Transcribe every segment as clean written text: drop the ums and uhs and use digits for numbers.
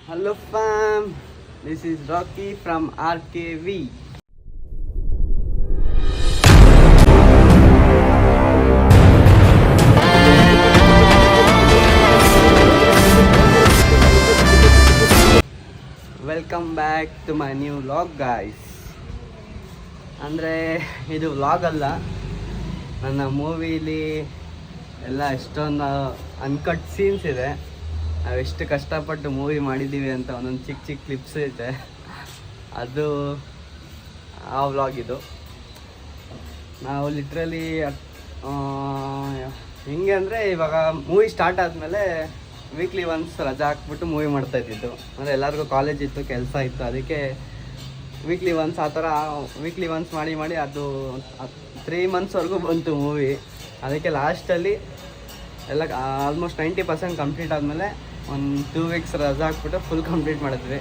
Hello fam, this is Rocky from RKV. Welcome back to my new vlog guys. ಅಂದರೆ ಇದು vlog ಅಲ್ಲ, ನನ್ನ ಮೂವಿಲಿ ಎಲ್ಲ ಎಷ್ಟೊಂದು ಅನ್ಕಟ್ ಸೀನ್ಸ್ ಇದೆ. ನಾವು ಎಷ್ಟು ಕಷ್ಟಪಟ್ಟು ಮೂವಿ ಮಾಡಿದ್ದೀವಿ ಅಂತ ಒಂದೊಂದು ಚಿಕ್ಕ ಚಿಕ್ಕ ಕ್ಲಿಪ್ಸ್ ಇದೆ. ಅದು ಆ ವ್ಲಾಗ್ ಇದು. ನಾವು ಲಿಟ್ರಲಿ ಹೆಂಗೆ ಅಂದರೆ ಇವಾಗ ಮೂವಿ ಸ್ಟಾರ್ಟ್ ಆದಮೇಲೆ ವೀಕ್ಲಿ ಒನ್ಸ್ ರಜಾ ಹಾಕ್ಬಿಟ್ಟು ಮೂವಿ ಮಾಡ್ತಾಯಿದ್ದಿದ್ದು. ಅಂದರೆ ಎಲ್ಲರಿಗೂ ಕಾಲೇಜ್ ಇತ್ತು, ಕೆಲಸ ಇತ್ತು, ಅದಕ್ಕೆ ವೀಕ್ಲಿ ಒನ್ಸ್ ಆ ಥರ ವೀಕ್ಲಿ ಒನ್ಸ್ ಮಾಡಿ ಅದು 3 monthsವರೆಗೂ ಬಂತು ಮೂವಿ. ಅದಕ್ಕೆ ಲಾಸ್ಟಲ್ಲಿ ಎಲ್ಲ ಆಲ್ಮೋಸ್ಟ್ 90% ಕಂಪ್ಲೀಟ್ ಆದಮೇಲೆ ಒಂದು 2 weeks ರಜಾ ಹಾಕ್ಬಿಟ್ಟು ಫುಲ್ ಕಂಪ್ಲೀಟ್ ಮಾಡಿದ್ವಿ.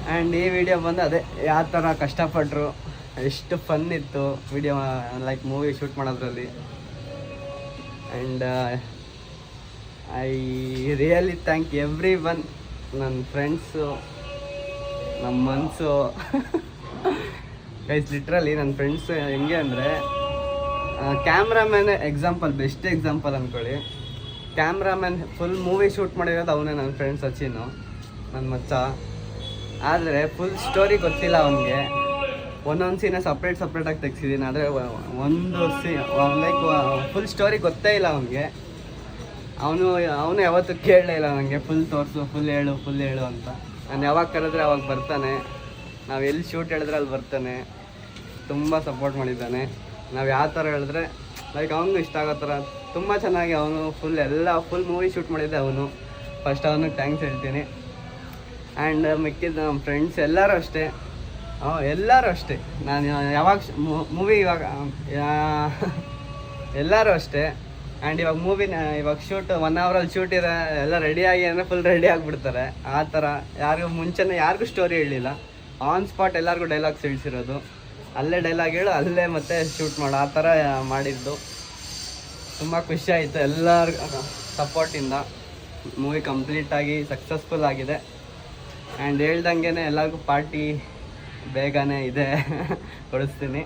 ಆ್ಯಂಡ್ ಈ ವಿಡಿಯೋ ಬಂದು ಅದೇ ಯಾವ ಥರ ಕಷ್ಟಪಟ್ಟರು, ಎಷ್ಟು ಫನ್ ಇತ್ತು ವಿಡಿಯೋ ಲೈಕ್ ಮೂವಿ ಶೂಟ್ ಮಾಡೋದ್ರಲ್ಲಿ. And I really thank every one, ನನ್ನ ಫ್ರೆಂಡ್ಸು, ನಮ್ಮ ಮನಸ್ಸು ಗೈಸ್. ಲಿಟ್ರಲಿ ನನ್ನ ಫ್ರೆಂಡ್ಸು ಹೆಂಗೆ ಅಂದರೆ ಕ್ಯಾಮ್ರಾಮ್ಯಾನ್ ಎಕ್ಸಾಂಪಲ್, ಬೆಸ್ಟ್ ಎಕ್ಸಾಂಪಲ್ ಅಂದ್ಕೊಳ್ಳಿ. ಕ್ಯಾಮ್ರಾಮ್ಯಾನ್ ಫುಲ್ ಮೂವಿ ಶೂಟ್ ಮಾಡಿರೋದು ಅವನೇ, ನನ್ನ ಫ್ರೆಂಡ್ ಸಚಿನು, ನನ್ನ ಮಚ್ಚ. ಆದರೆ ಫುಲ್ ಸ್ಟೋರಿ ಗೊತ್ತಿಲ್ಲ ಅವನಿಗೆ. ಒಂದೊಂದು ಸೀನ ಸಪ್ರೇಟಾಗಿ ತೆಗ್ಸಿದ್ದೀನಿ. ಆದರೆ ಒಂದು ಲೈಕ್ ಫುಲ್ ಸ್ಟೋರಿ ಗೊತ್ತೇ ಇಲ್ಲ ಅವನಿಗೆ. ಅವನು ಯಾವತ್ತೂ ಕೇಳಲೇ ಇಲ್ಲ ನನಗೆ ಫುಲ್ ತೋರಿಸು, ಫುಲ್ ಹೇಳು ಅಂತ. ನಾನು ಯಾವಾಗ ಕರೆದ್ರೆ ಅವಾಗ ಬರ್ತಾನೆ, ನಾವು ಎಲ್ಲಿ ಶೂಟ್ ಹೇಳಿದ್ರೆ ಅಲ್ಲಿ ಬರ್ತಾನೆ. ತುಂಬ ಸಪೋರ್ಟ್ ಮಾಡಿದ್ದಾನೆ. ನಾವು ಯಾವ ಥರ ಹೇಳಿದ್ರೆ ಲೈಕ್ ಅವನಿಗೂ ಇಷ್ಟ ಆಗೋ ಥರ ತುಂಬ ಚೆನ್ನಾಗಿ ಅವನು ಫುಲ್ ಮೂವಿ ಶೂಟ್ ಮಾಡಿದ್ದೆ ಅವನು. ಫಸ್ಟ್ ಅವನಿಗೆ ಥ್ಯಾಂಕ್ಸ್ ಹೇಳ್ತೀನಿ. ಆ್ಯಂಡ್ ಮಿಕ್ಕಿದ ನಮ್ಮ ಫ್ರೆಂಡ್ಸ್ ಎಲ್ಲರೂ ಅಷ್ಟೇ. ನಾನು ಯಾವಾಗ ಮೂವಿ ಇವಾಗ ಎಲ್ಲರೂ ಅಷ್ಟೇ. ಆ್ಯಂಡ್ ಇವಾಗ ಶೂಟ್ 1 hour ಶೂಟ್ ಇದೆ, ಎಲ್ಲ ರೆಡಿಯಾಗಿ ಅಂದರೆ ಫುಲ್ ರೆಡಿ ಆಗಿಬಿಡ್ತಾರೆ. ಆ ಥರ ಯಾರಿಗೂ ಸ್ಟೋರಿ ಹೇಳಿಲ್ಲ, ಆನ್ ಸ್ಪಾಟ್ ಎಲ್ಲರಿಗೂ ಡೈಲಾಗ್ಸ್ ಹೇಳ್ಸಿರೋದು. ಅಲ್ಲೇ ಡೈಲಾಗ್ ಹೇಳು, ಅಲ್ಲೇ ಮತ್ತೆ ಶೂಟ್ ಮಾಡೋ, ಆ ಥರ ಮಾಡಿದ್ದು. ತುಂಬ ಖುಷಿ ಆಯಿತು ಎಲ್ಲರಿಗೂ ಸಪೋರ್ಟಿಂದ. ಮೂವಿ ಕಂಪ್ಲೀಟಾಗಿ ಸಕ್ಸಸ್ಫುಲ್ ಆಗಿದೆ. ಆ್ಯಂಡ್ ಹೇಳ್ದಂಗೆ ಎಲ್ಲರಿಗೂ ಪಾರ್ಟಿ ಬೇಗನೆ ಇದೆ ಕೊಡಿಸ್ತೀನಿ.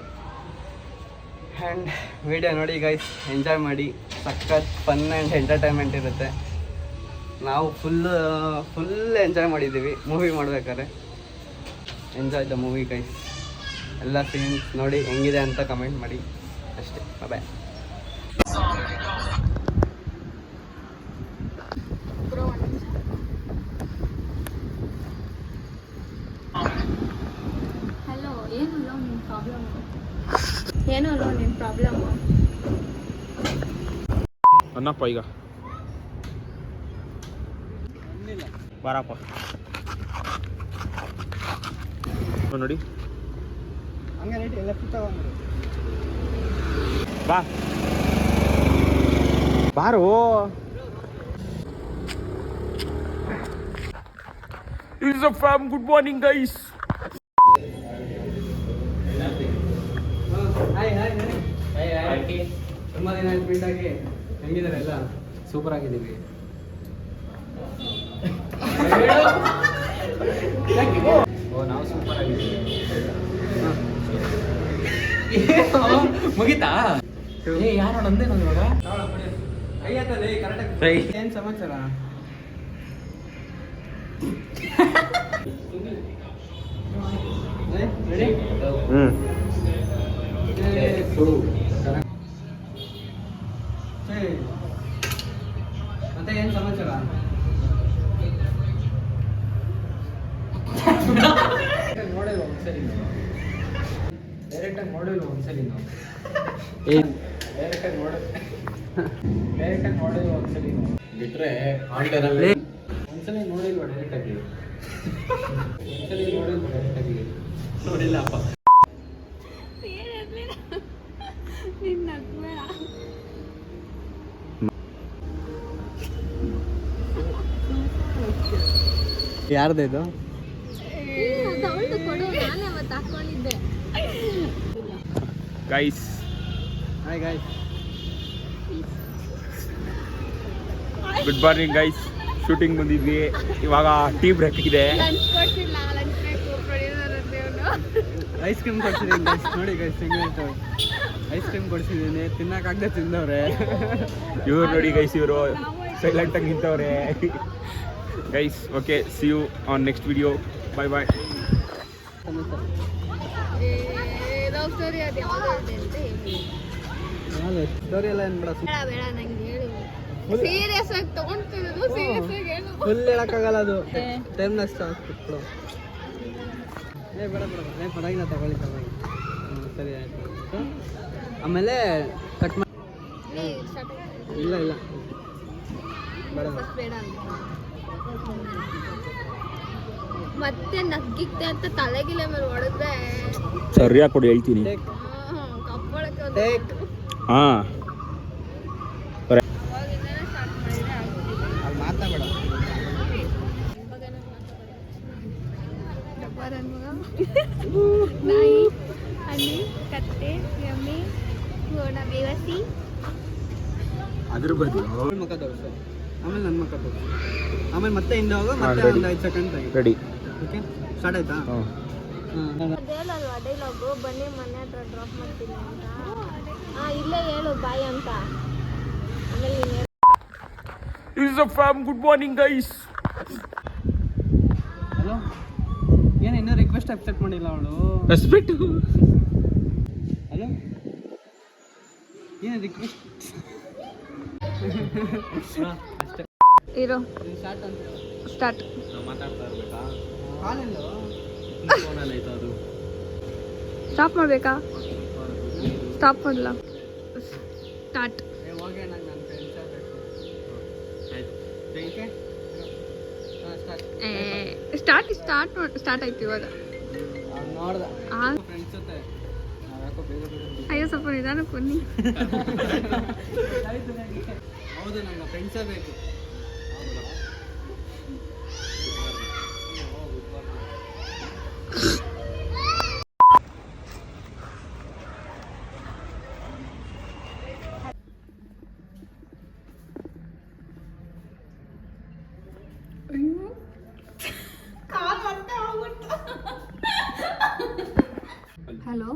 ಆ್ಯಂಡ್ ವಿಡಿಯೋ ನೋಡಿ ಗೈಸ್, ಎಂಜಾಯ್ ಮಾಡಿ. ಸಖತ್ ಫನ್ ಆ್ಯಂಡ್ ಎಂಟರ್ಟೈನ್ಮೆಂಟ್ ಇರುತ್ತೆ. ನಾವು ಫುಲ್ ಎಂಜಾಯ್ ಮಾಡಿದ್ದೀವಿ ಮೂವಿ ಮಾಡ್ಬೇಕಾದ್ರೆ. Enjoy the movie guys. ಎಲ್ಲ ಸೀನ್ಸ್ ನೋಡಿ ಹೆಂಗಿದೆ ಅಂತ ಕಮೆಂಟ್ ಮಾಡಿ ಅಷ್ಟೇ. ಬಾಯ್. ಹಲೋ, ಏನು ನಿನ್ನ ಪ್ರಾಬ್ಲಮ್? ಅನ್ನಪ್ಪ ಈಗ ಬಾರಪ್ಪ ನೋಡಿ ಹಂಗೆ ರೇಟ್ ಎಲ್ಲ ತಗೊಂಡ್ರು. ಬಾರೋ. Is a fam. Good morning guys. Hi. ತುಂಬ ದಿನ ಆಯ್ತು ಮೀಟ್ ಆಗಿ. ಹೆಂಗಿದ್ದಾರೆ ಎಲ್ಲ? ಸೂಪರ್ ಆಗಿದ್ದೀವಿ. ನಾವು ಸೂಪರ್ ಆಗಿದ್ದೀವಿ. ಮುಗಿತಾ? ಯಾರು ನಂದೇ ನಾನು ಇವಾಗ ಏನು ಸಮಾಚಾರ? ಮತ್ತೆ ಏನು ಸಮಾಚಾರ? ನೋಡಿಲ್ವ ಒಂದ್ಸರಿ? ಡೈರೆಕ್ಟಾಗಿ ನೋಡಿಲ್ವ ಒಂದ್ಸರಿ? ಡೈರೆಕ್ಟಾಗಿ ನೋಡಿಲ್ವ ಒಂದ್ಸಲಿ? ಬಿಟ್ರೆ ಒಂದ್ಸಲಿ ನೋಡಿಲ್ವ ಡೈರೆಕ್ಟಾಗಿ? ನೋಡಿಲ್ಲಪ್ಪ. ಯಾರ್ದು ಇದು? Guys, hi guys. Good morning guys. Shooting ಬಂದಿದ್ವಿ. ಇವಾಗ ಟೀ ಬ್ರೇಕ್ ಇದೆ. ಲಂಚ್ ಕೊಡ್ಸಿಲ್ಲ, ಲಂಚ್ ಬೇಕು ಪ್ರೊಡ್ಯೂಸರ್ ಅಂತ ಇವನು. ಐಸ್ ಕ್ರೀಮ್ ಕೊಡ್ಸಿದ್ದೀನಿ ಗೈಸ್, ನೋಡಿ ಗೈಸ್ ಹೆಂಗೆ ಐಸ್ ಕ್ರೀಮ್ ಕೊಡ್ಸಿದ್ದೀನಿ, ತಿನ್ನಕ್ಕಾಗದೆ ತಿಂದವ್ರೆ. ಇವ್ರು ನೋಡಿ ಗೈಸ್, ಇವರು ಸೈಲೆಂಟ್ ಆಗಿ ನಿಂತವ್ರೆ guys. Okay, see you on next video. Bye bye. Love story ಅದು ಯಾವುದೋ ಇದೆ ಅಂತ ಹೇಳಿ. ಸ್ಟೋರಿ ಎಲ್ಲ ಏನು ಬೇಡ, ಬೇಡ ಬೇಡ ನಂಗೆ ಹೇಳಿ. ಸೀರಿಯಸ್ ಆಗಿ ತಗೊಂತಿರೋದು, ಸೀರಿಯಸ್ ಆಗಿ ಹೇಳು. ಫುಲ್ ಹೇಳಕ್ಕಾಗಲ್ಲ ಅದು, ಟೈಮ್ ನೆಕ್ಸ್ಟ್ ಆಗ್ತಿತ್ತು. ಏ ಬೇಡ ಬೇಡ, ಪರವಾಗಿಲ್ಲ ತಗೊಳ್ಳಿ ಪರವಾಗಿ. ಸರಿ ಆಯಿತು. ಆಮೇಲೆ ಕಟ್ ಮಾಡಿ. ಇಲ್ಲ ಇಲ್ಲ ಬೇಡ ಫಸ್ಟ್ ಬೇಡ ಅಂತ ಮತ್ತೆ ನಗ್ಗಿತ್ತೆ ಅಂತ ತಲೆಗಿಲೆ ಮೇಲೆ ಹೊಡೆದ್ರೆ ಸರಿಯಾಗಿ ಕೊಡಿ ಹೇಳ್ತೀನಿ. ಕಪ್ಪಳಕ್ಕೆ ಟೇಕ್ ಹಾಂ, ಅವಾಗಿಂದನೇ ಸ್ಟಾರ್ಟ್ ಮಾಡಿದ್ರೆ ಆಗ್ತಿಲ್ಲ. ಅಲ್ಲಿ ಮಾತಾಡಬೇಡ. ನಾಯಿ, ಹಣ್ಣಿ, ಕತ್ತೆ, ಎಮ್ಮೆ, ಗೋಣ, ಬೇವಸಿ. ಅದ್ರ ಬದಲು ಮುಖ ತೋರಿಸು, ಆಮೇಲೆ ನನ್ನ ಮುಖ ತೋರಿಸು, ಆಮೇಲೆ ಮತ್ತೆ ಹಿಂದೆ ಹೋಗೋ, ಮತ್ತೆ ready. ಒಂದು 5 ಸೆಕೆಂಡ್ ತೆಗಿ. ರೆಡಿ. ಓಕೆ, ಸ್ಟಾರ್ಟ್ ಆಯ್ತಾ? ಹಾಂ. ಅದೇನಲ್ವಾ ಡೈಲಾಗು, ಬನ್ನಿ ಮನೆ ಹತ್ರ ಡ್ರಾಪ್ ಮಾಡ್ತೀನಿ ಅಂತ. ಇಲ್ಲೇ ಹೇಳು ಬಾಯ್ ಅಂತ. ಆಮೇಲೆ ನೀನು ಹೇಳು. Is a fam. Good morning guys. Hello, ಏನು ಇನ್ನೂ ರಿಕ್ವೆಸ್ಟ್ ಅಕ್ಸೆಪ್ಟ್ ಮಾಡಿಲ್ಲ ಅವಳು. ರೆಸ್ಪೆಕ್ಟ್. ಹಲೋ, ಏನು ರಿಕ್ವೆಸ್ಟ್? ಅಷ್ಟೇ, ಇರೋ ಸ್ಟಾರ್ಟ್ ಅಂತ ಸ್ಟಾರ್ಟ್. ನಾವು ಮಾತಾಡ್ತಾ ಇರ್ಬೇಕಾ? ಕಾಲೆಲ್ಲೋ ಫೋನಲ್ಲಿ ಆಯ್ತು ಅದು. ಸ್ಟಾಪ್ ಮಾಡಬೇಕಾ? ಸ್ಟಾಪ್ ಮಾಡಲ್ಲ, ಸ್ಟಾರ್ಟ್. ಹೋಗಿ ನಂಗೆ ನನ್ನ ಫ್ರೆಂಡ್ಸ್ ಆಗಬೇಕು. ಆಯ್ತು. ಓಕೆ, ಸ್ಟಾರ್ಟ್ ಸ್ಟಾರ್ಟ್ ಸ್ಟಾರ್ಟ್ ಆಯ್ತು ಇವಾಗ. ನೋಡ್ದೆ ಆ, ಫ್ರೆಂಡ್ಸ್ ಜೊತೆ ಯಾಕೋ ಬೇರೆ ಬೇರೆ. ಅಯ್ಯೋ ಸ್ವಲ್ಪ ನಿಧಾನ ಬನ್ನಿ. ಹೌದು, ನಂಗೆ ಫ್ರೆಂಡ್ಸೇ ಬೇಕು. ಹಲೋ,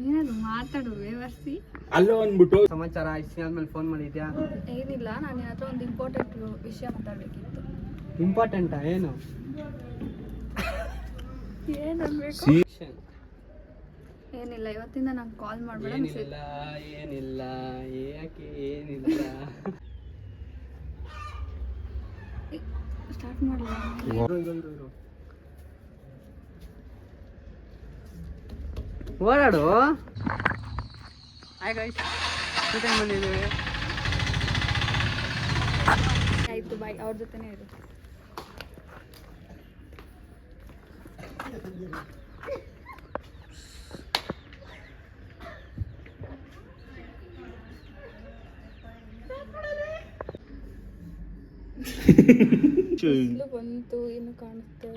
ಏನದು ಮಾತಾಡು ವ್ಯವಸ್ಥೆ. ಅಲ್ಲೋ ಅಂದ್ಬಿಟ್ಟು ಸಮಾಚಾರ ಇಷ್ಟು ಆದ್ಮೇಲೆ ಫೋನ್ ಮಾಡಿದ್ಯಾ? ಏನಿಲ್ಲ, ನಾನು ನಿನ್ನ ಹತ್ರ ಒಂದು ಇಂಪಾರ್ಟೆಂಟ್ ವಿಷಯ ಮಾತಾಡಬೇಕಿತ್ತು. ಇಂಪಾರ್ಟೆಂಟಾ? ಏನು ಏನನ್ಬೇಕು? ಏನಿಲ್ಲ, ಇವತ್ತಿಂದ ನಂಗೆ ಕಾಲ್ ಮಾಡಬೇಡ. ಏನಿಲ್ಲ ಏನಿಲ್ಲ, ಯಾಕೆ ಏನಿಲ್ಲ. ಸ್ಟಾರ್ಟ್ ಮಾಡಲ್ಲ. ಓಡಾಡು. ಹಾಯ್ ಗೈಸ್, ಶೂಟಿಂಗ್ ಬಂದಿದ್ದೀವಿ. ಆಯ್ತು ಬಾಯ್, ಅವ್ರ ಜೊತೆನೇ ಇರು. ಬಿಸಿಲು ಬಂತು, ಏನು ಕಾಣುತ್ತೆ.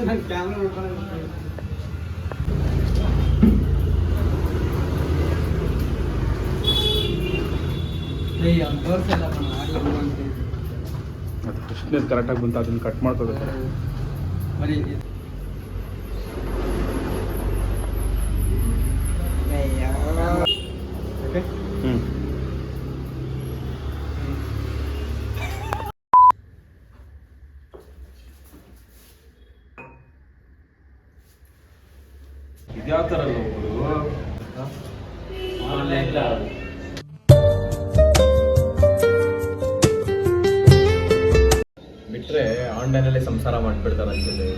ನನ್ನ ಕ್ಯಾಮ್ರಾ ನೋಡ್ಕೊಂಡು ತೋರಿಸಲ್ಲ ಅದು ಫಸ್ಟ್ನೇದು ಕರೆಕ್ಟಾಗಿ ಬಂತು, ಅದನ್ನು ಕಟ್ ಮಾಡ್ಕೋಬೇಕು. ಬರೀ ಹ್ಞೂ. ಇದ್ಯಾವ ಥರ ಬಿಟ್ರೆ ಆನ್ಲೈನಲ್ಲಿ ಸಂಸಾರ ಮಾಡ್ಬಿಡ್ತಾರೆ ಅನ್ಸುತ್ತೆ.